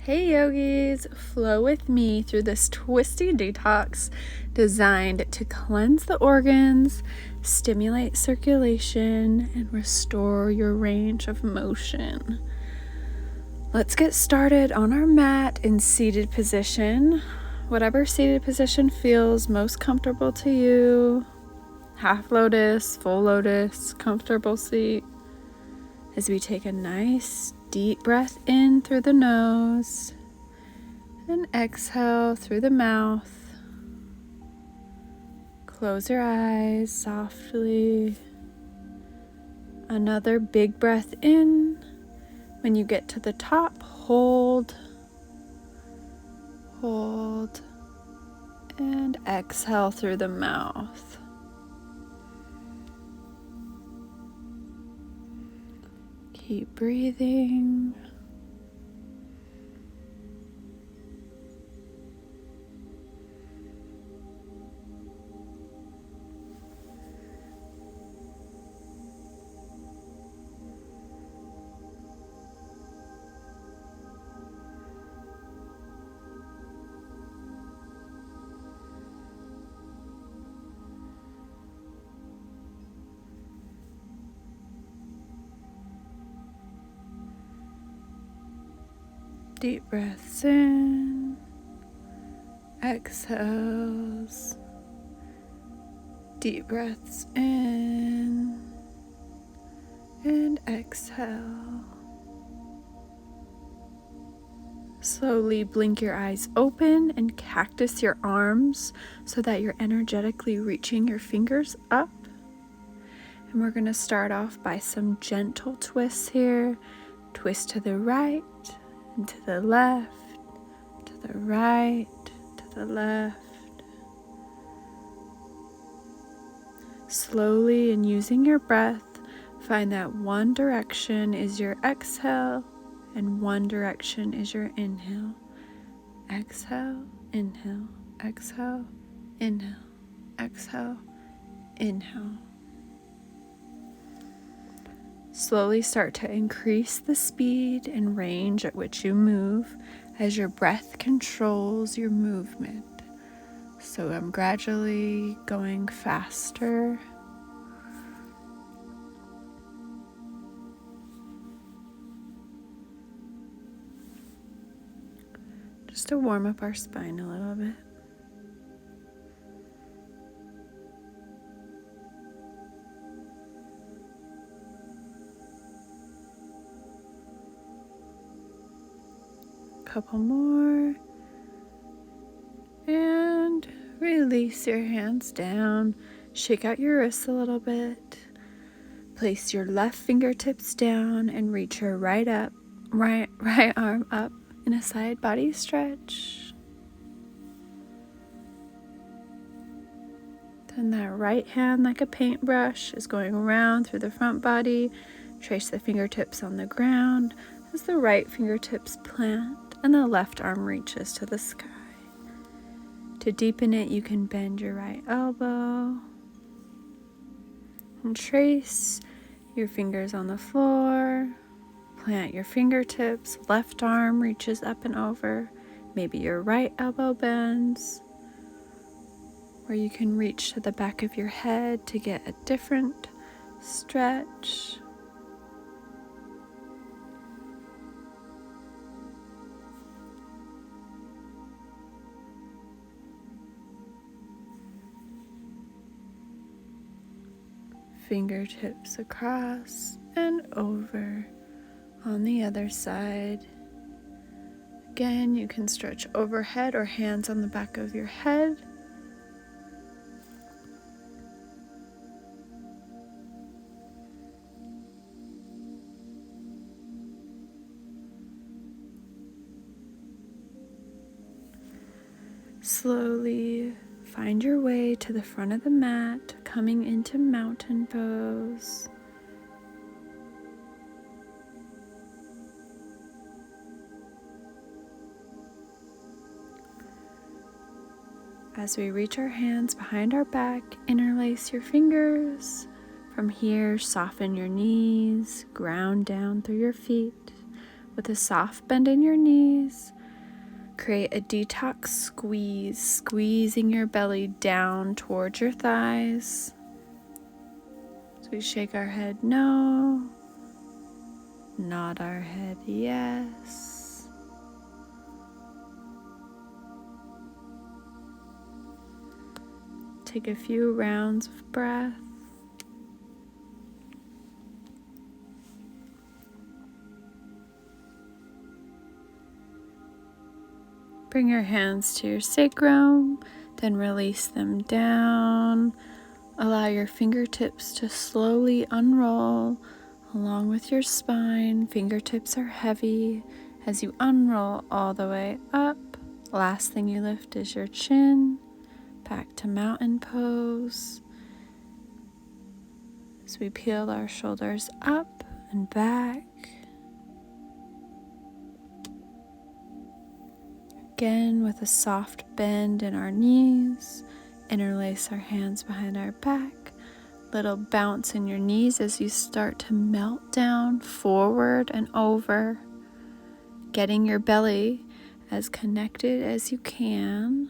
Hey yogis, flow with me through this Twisty Detox designed to cleanse the organs, stimulate circulation, and restore your range of motion. Let's get started on our mat in seated position. Whatever seated position feels most comfortable to you. Half lotus, full lotus, comfortable seat. As we take a nice deep breath in through the nose and exhale through the mouth. Close your eyes softly. Another big breath in. When you get to the top, hold, and exhale through the mouth. Keep breathing. Deep breaths in, exhales, deep breaths in, and exhale. Slowly blink your eyes open and cactus your arms so that you're energetically reaching your fingers up. And we're going to start off by some gentle twists here. Twist to the right, and to the left, to the right, to the left. Slowly and using your breath, find that one direction is your exhale and one direction is your inhale. Exhale, inhale, exhale, inhale, exhale, inhale. Slowly start to increase the speed and range at which you move as your breath controls your movement. So I'm gradually going faster. Just to warm up our spine a little bit. Couple more, and release your hands down. Shake out your wrists a little bit. Place your left fingertips down and reach your right arm up in a side body stretch. Then that right hand, like a paintbrush, is going around through the front body. Trace the fingertips on the ground as the right fingertips plant and the left arm reaches to the sky. To deepen it, you can bend your right elbow and trace your fingers on the floor. Plant your fingertips, left arm reaches up and over. Maybe your right elbow bends, or you can reach to the back of your head to get a different stretch. Fingertips across and over on the other side. Again, you can stretch overhead or hands on the back of your head. Slowly find your way to the front of the mat, coming into mountain pose. As we reach our hands behind our back, interlace your fingers. From here, soften your knees, ground down through your feet. With a soft bend in your knees, create a detox squeeze, squeezing your belly down towards your thighs. So we shake our head no, nod our head yes. Take a few rounds of breath. Bring your hands to your sacrum, then release them down. Allow your fingertips to slowly unroll along with your spine. Fingertips are heavy as you unroll all the way up. Last thing you lift is your chin. Back to mountain pose. As we peel our shoulders up and back. Again, with a soft bend in our knees, interlace our hands behind our back. Little bounce in your knees as you start to melt down forward and over, getting your belly as connected as you can.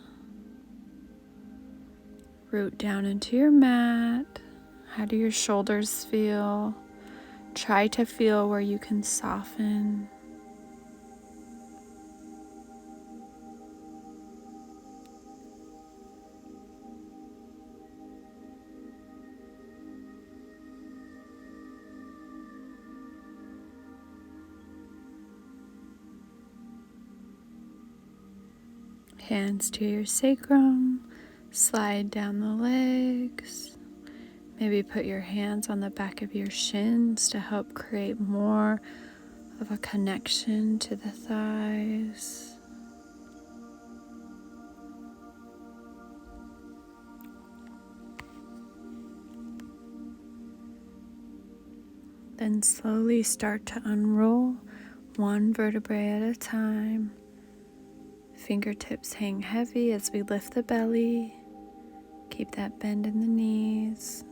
Root down into your mat. How do your shoulders feel? Try to feel where you can soften. Hands to your sacrum, slide down the legs. Maybe put your hands on the back of your shins to help create more of a connection to the thighs. Then slowly start to unroll one vertebrae at a time. Fingertips hang heavy as we lift the belly. Keep that bend in the knees.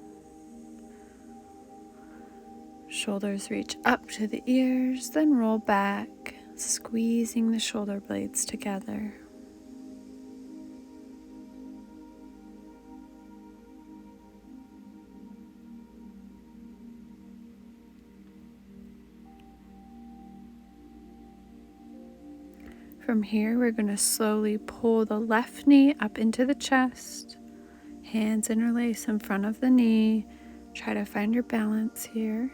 Shoulders reach up to the ears, then roll back, squeezing the shoulder blades together. From here, we're going to slowly pull the left knee up into the chest. Hands interlace in front of the knee. Try to find your balance here.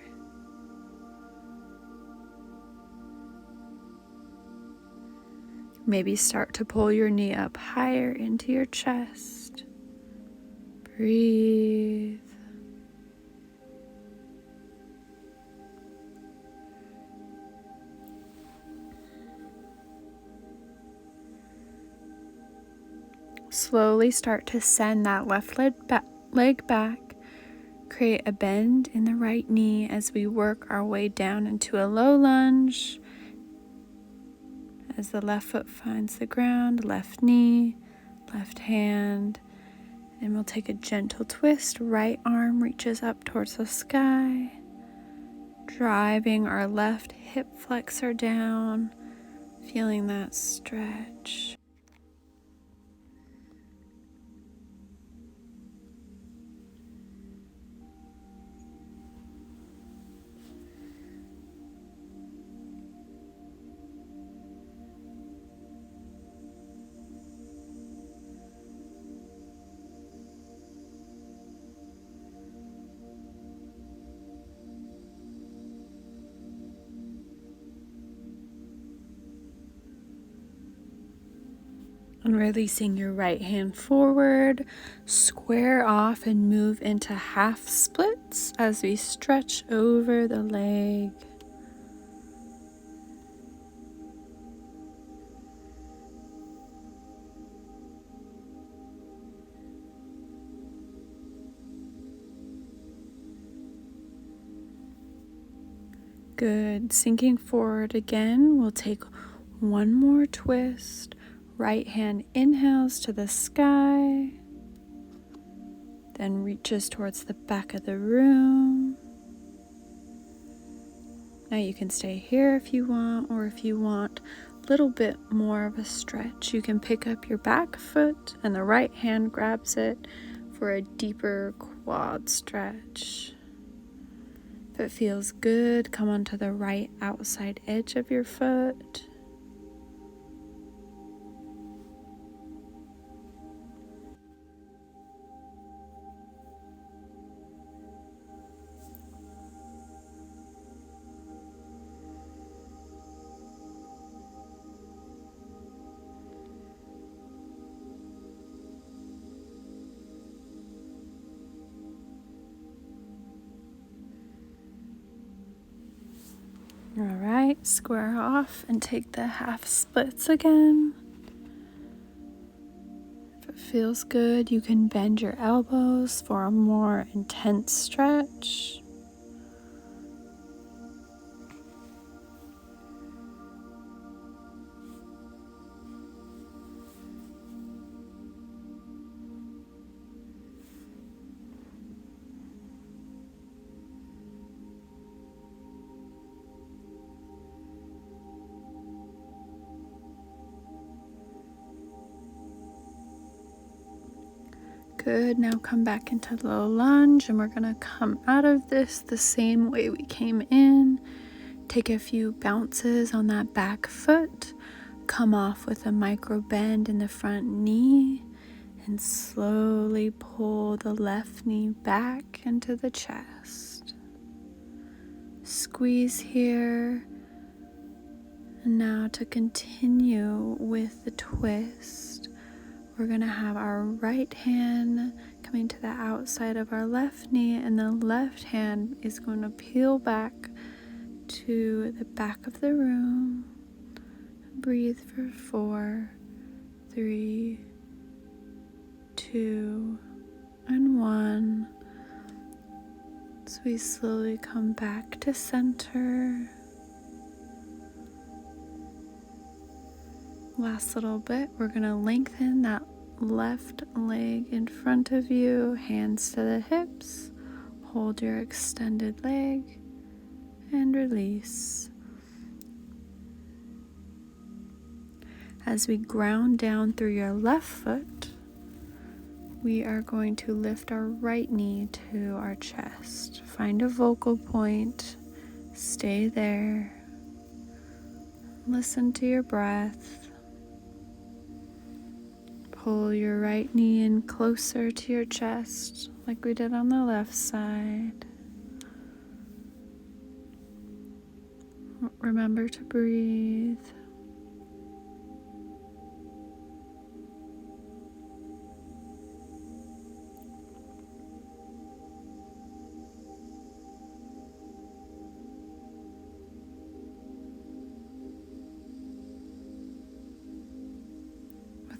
Maybe start to pull your knee up higher into your chest. Breathe. Slowly start to send that left leg back. Create a bend in the right knee as we work our way down into a low lunge. As the left foot finds the ground, left knee, left hand, and we'll take a gentle twist. Right arm reaches up towards the sky, driving our left hip flexor down, feeling that stretch. And releasing your right hand forward, square off and move into half splits as we stretch over the leg. Good. Sinking forward again, we'll take one more twist. Right hand inhales to the sky, then reaches towards the back of the room. Now you can stay here if you want, or if you want a little bit more of a stretch, you can pick up your back foot and the right hand grabs it for a deeper quad stretch. If it feels good, come onto the right outside edge of your foot. All right, square off and take the half splits again. If it feels good, you can bend your elbows for a more intense stretch. Good, now come back into low lunge and we're gonna come out of this the same way we came in. Take a few bounces on that back foot, come off with a micro bend in the front knee, and slowly pull the left knee back into the chest. Squeeze here. And now to continue with the twist, we're going to have our right hand coming to the outside of our left knee, and the left hand is going to peel back to the back of the room. Breathe for 4, 3, 2, and 1. So we slowly come back to center. Last little bit, we're going to lengthen that left leg in front of you, hands to the hips, hold your extended leg, and release. As we ground down through your left foot, we are going to lift our right knee to our chest. Find a focal point, stay there, listen to your breath. Pull your right knee in closer to your chest, like we did on the left side. Remember to breathe.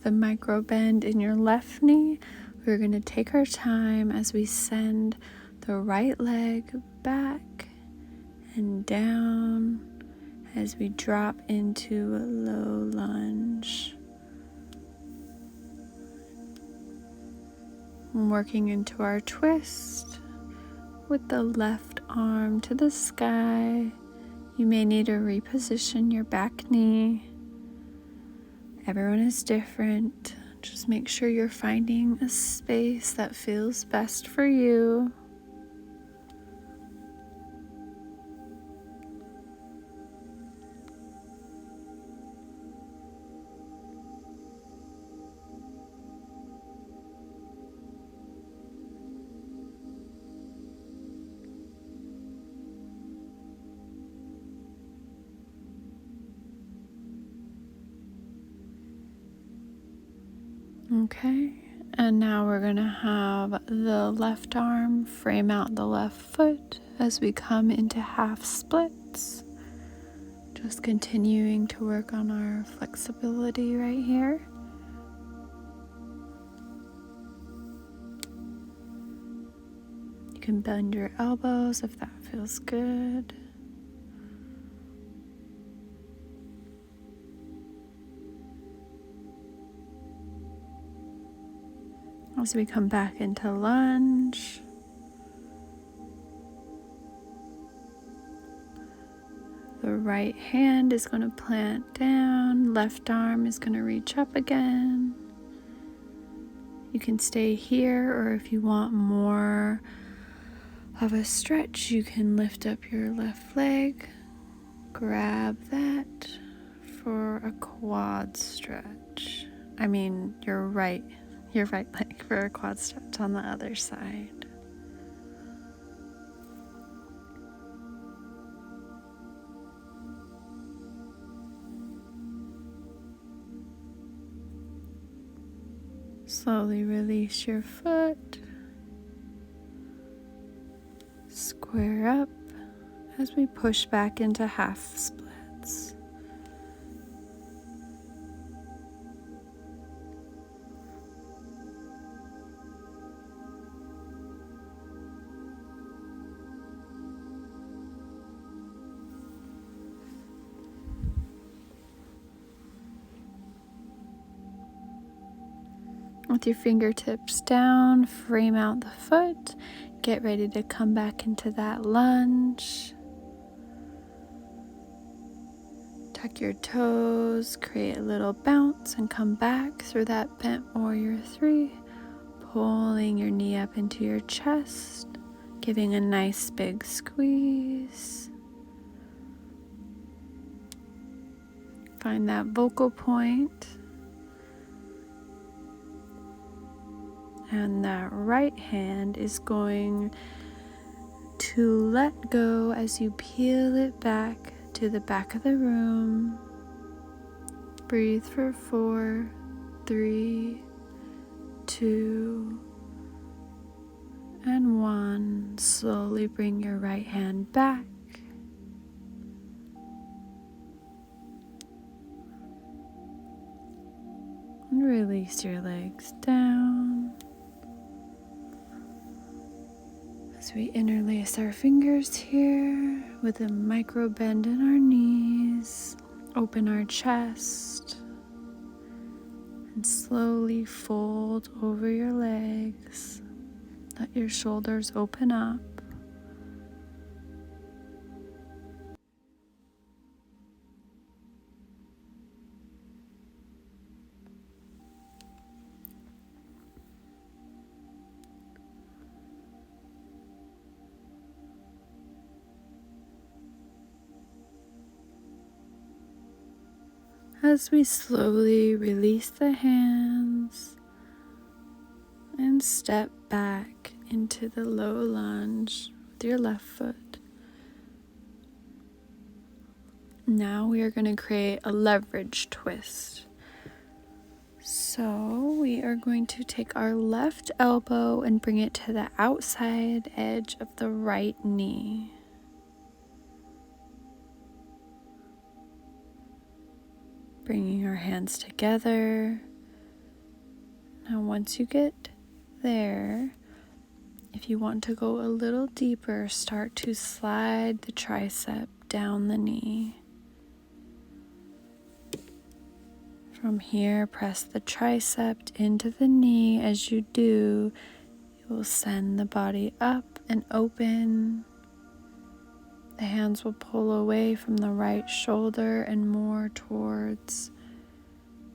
The micro bend in your left knee, we're going to take our time as we send the right leg back and down as we drop into a low lunge. Working into our twist with the left arm to the sky. You may need to reposition your back knee. Everyone is different. Just make sure you're finding a space that feels best for you. Okay, and now we're going to have the left arm frame out the left foot as we come into half splits. Just continuing to work on our flexibility right here. You can bend your elbows if that feels good. As we come back into lunge, right hand is going to plant down, left arm is going to reach up again. You can stay here, or if you want more of a stretch, you can lift up your left leg, grab that for a quad stretch. I mean, your right leg for a quad stretch on the other side. Slowly release your foot. Square up as we push back into half splits. With your fingertips down, frame out the foot. Get ready to come back into that lunge. Tuck your toes, create a little bounce, and come back through that bent warrior 3, pulling your knee up into your chest, giving a nice big squeeze. Find that vocal point. And that right hand is going to let go as you peel it back to the back of the room. Breathe for 4, 3, 2, and 1. Slowly bring your right hand back. And release your legs down. As we interlace our fingers here with a micro bend in our knees, open our chest, and slowly fold over your legs. Let your shoulders open up. As we slowly release the hands and step back into the low lunge with your left foot. Now we are going to create a leverage twist. So we are going to take our left elbow and bring it to the outside edge of the right knee. Bringing our hands together. Now once you get there, if you want to go a little deeper, start to slide the tricep down the knee. From here, press the tricep into the knee. As you do, you will send the body up and open. The hands will pull away from the right shoulder and more towards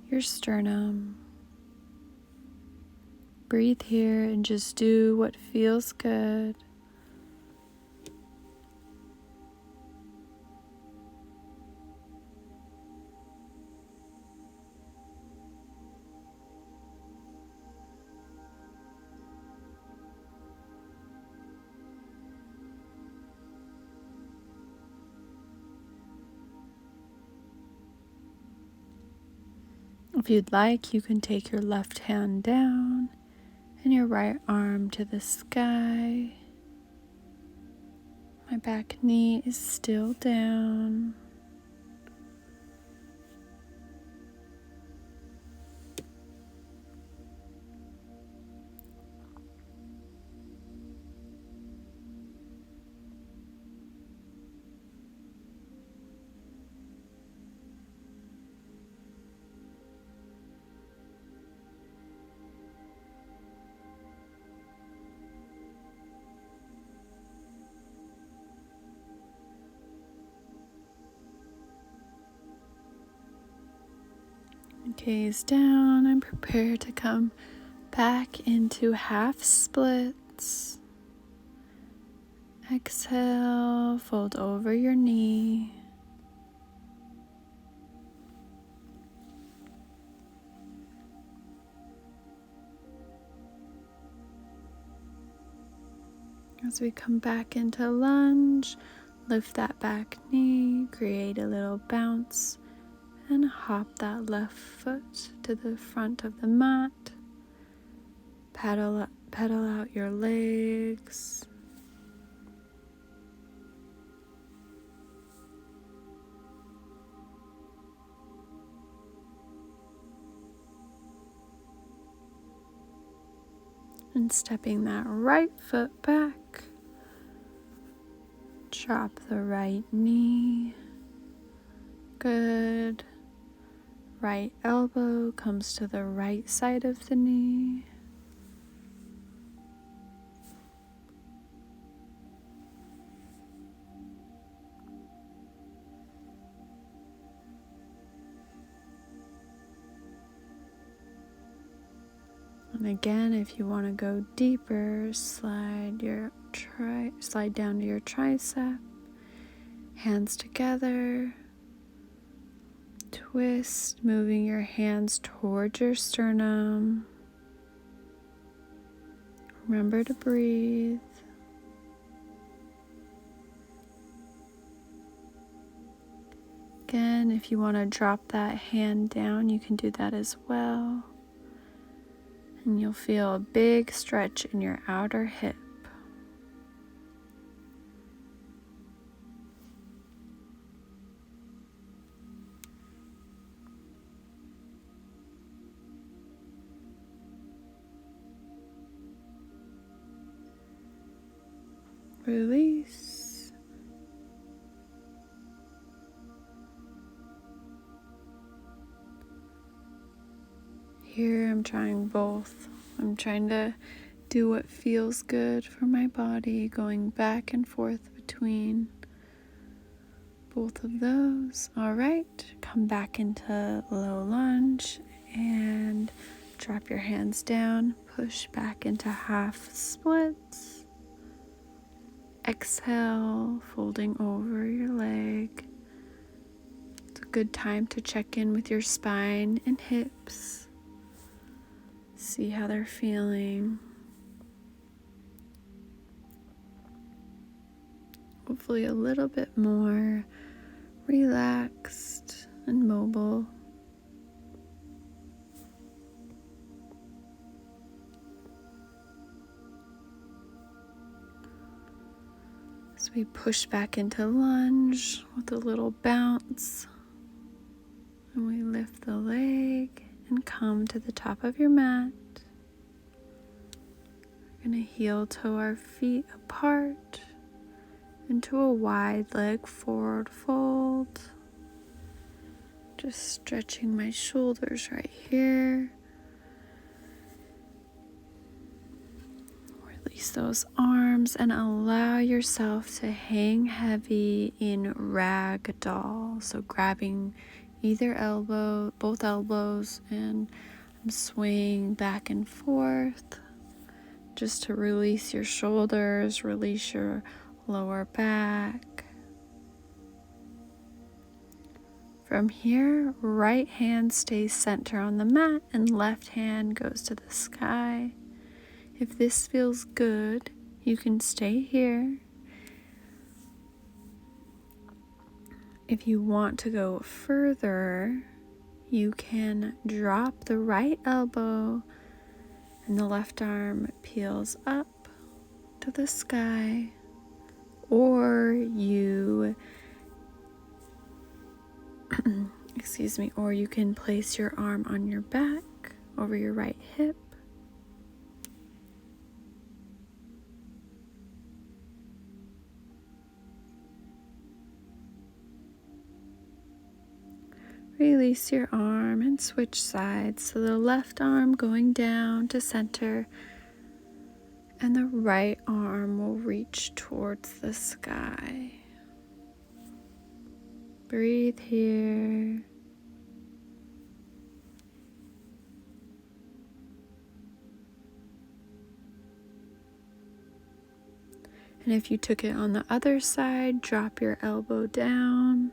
your sternum. Breathe here and just do what feels good. If you'd like, you can take your left hand down and your right arm to the sky. My back knee is still down. Gaze down and prepare to come back into half splits. Exhale, fold over your knee. As we come back into lunge, lift that back knee, create a little bounce, and hop that left foot to the front of the mat. Pedal out your legs. And stepping that right foot back. Drop the right knee. Good. Right elbow comes to the right side of the knee. And again, if you want to go deeper, slide down to your tricep, hands together, twist, moving your hands towards your sternum. Remember to breathe. Again, if you want to drop that hand down, you can do that as well. And you'll feel a big stretch in your outer hip. Release. Here I'm trying both. I'm trying to do what feels good for my body, going back and forth between both of those. All right, come back into low lunge and drop your hands down, push back into half splits. Exhale, folding over your leg. It's a good time to check in with your spine and hips. See how they're feeling. Hopefully a little bit more relaxed and mobile. As we push back into lunge with a little bounce, and we lift the leg and come to the top of your mat. We're going to heel toe our feet apart into a wide leg forward fold. Just stretching my shoulders right here. Release those arms and allow yourself to hang heavy in ragdoll. So grabbing either elbow, both elbows, and I'm swaying back and forth just to release your shoulders, release your lower back. From here, right hand stays center on the mat and left hand goes to the sky. If this feels good, you can stay here. If you want to go further, you can drop the right elbow and the left arm peels up to the sky, or you or you can place your arm on your back over your right hip. Release your arm and switch sides. So the left arm going down to center and the right arm will reach towards the sky. Breathe here. And if you took it on the other side, drop your elbow down.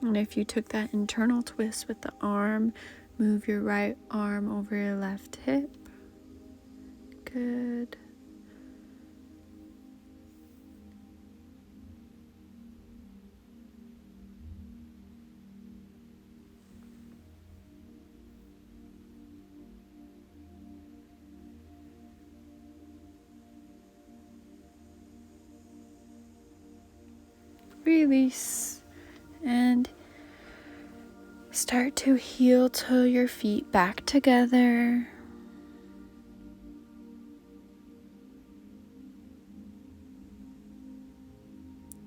And if you took that internal twist with the arm, move your right arm over your left hip. Good. Release and start to heel toe your feet back together.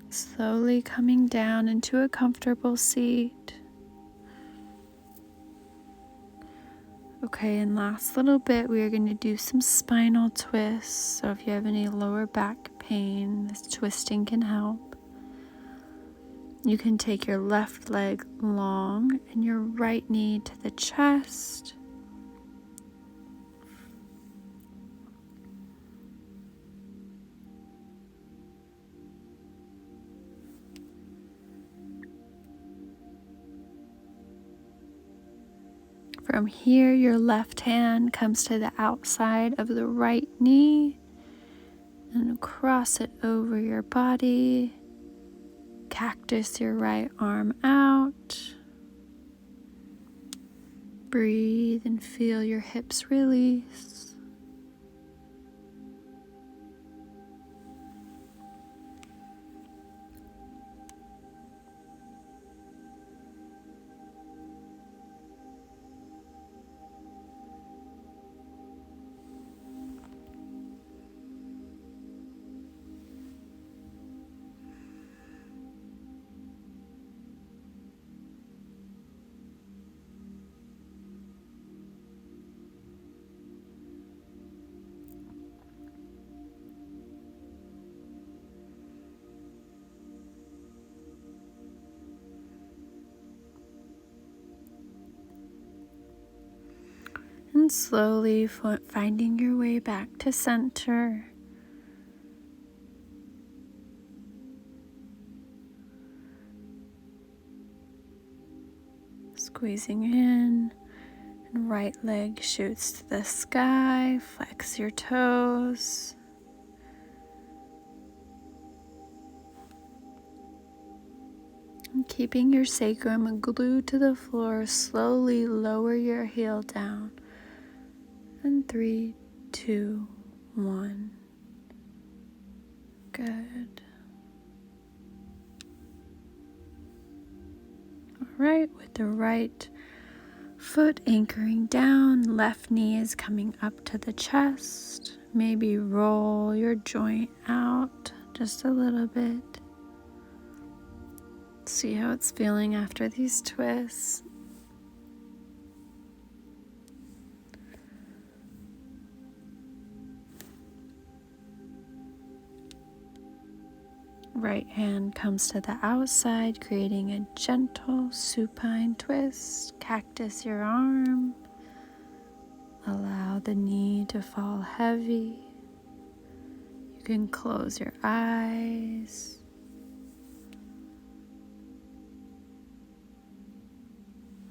Slowly coming down into a comfortable seat. Okay, and last little bit, we are going to do some spinal twists. So if you have any lower back pain, this twisting can help. You can take your left leg long and your right knee to the chest. From here, your left hand comes to the outside of the right knee and cross it over your body. Cactus your right arm out. Breathe and feel your hips release. And slowly finding your way back to center. Squeezing in, and right leg shoots to the sky. Flex your toes. And keeping your sacrum glued to the floor, slowly lower your heel down. And 3, 2, 1. Good. All right, with the right foot anchoring down, left knee is coming up to the chest. Maybe roll your joint out just a little bit. See how it's feeling after these twists. Right hand comes to the outside, creating a gentle supine twist. Cactus your arm. Allow the knee to fall heavy. You can close your eyes.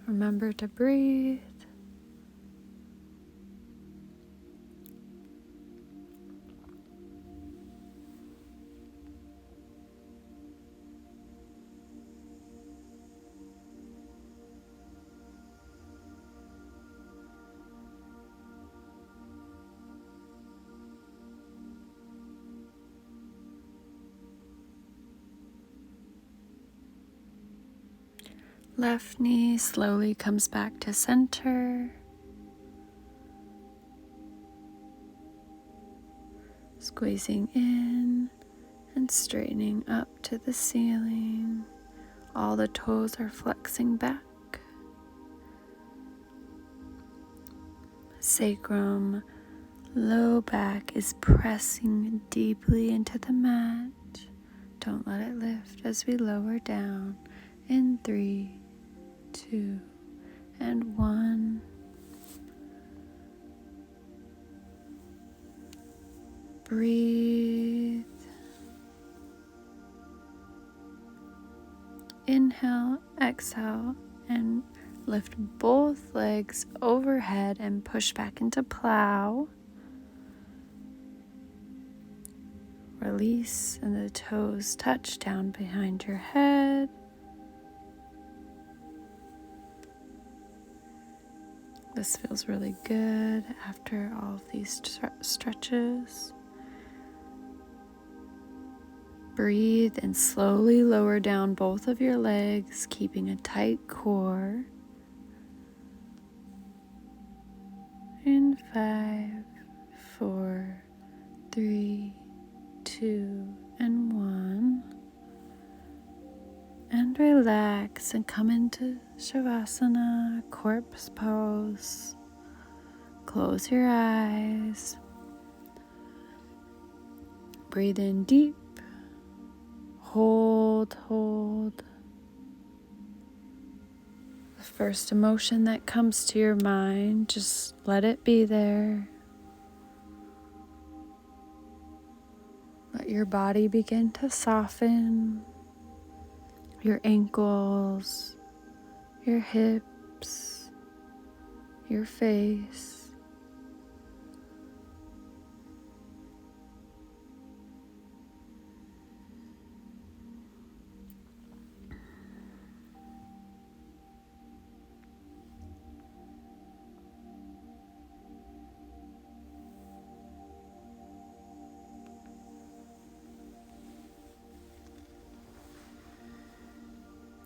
Remember to breathe. Left knee slowly comes back to center. Squeezing in and straightening up to the ceiling. All the toes are flexing back. Sacrum, low back is pressing deeply into the mat. Don't let it lift as we lower down in 3, 2, and 1. Breathe. Inhale, exhale, and lift both legs overhead and push back into plow. Release and the toes touch down behind your head. This feels really good after all of these stretches. Breathe and slowly lower down both of your legs, keeping a tight core. In 5, 4, 3, 2, and 1. And relax and come into Savasana, corpse pose. Close your eyes. Breathe in deep. Hold. The first emotion that comes to your mind, just let it be there. Let your body begin to soften. Your ankles, your hips, your face.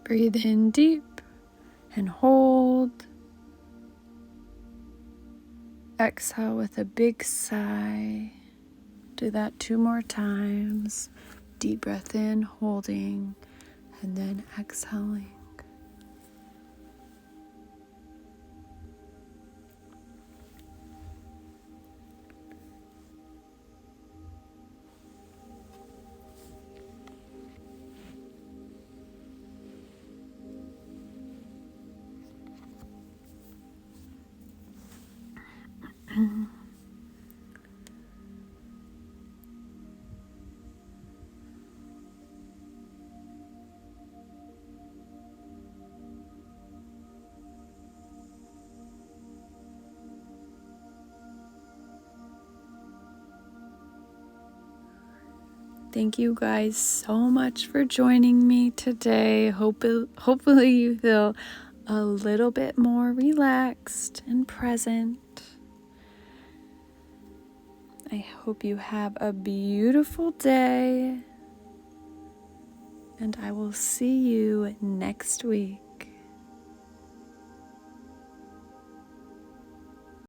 Breathe in deep and hold. Exhale with a big sigh. Do that 2 more times. Deep breath in, holding, and then exhaling. Thank you guys so much for joining me today. Hopefully you feel a little bit more relaxed and present. I hope you have a beautiful day, and I will see you next week.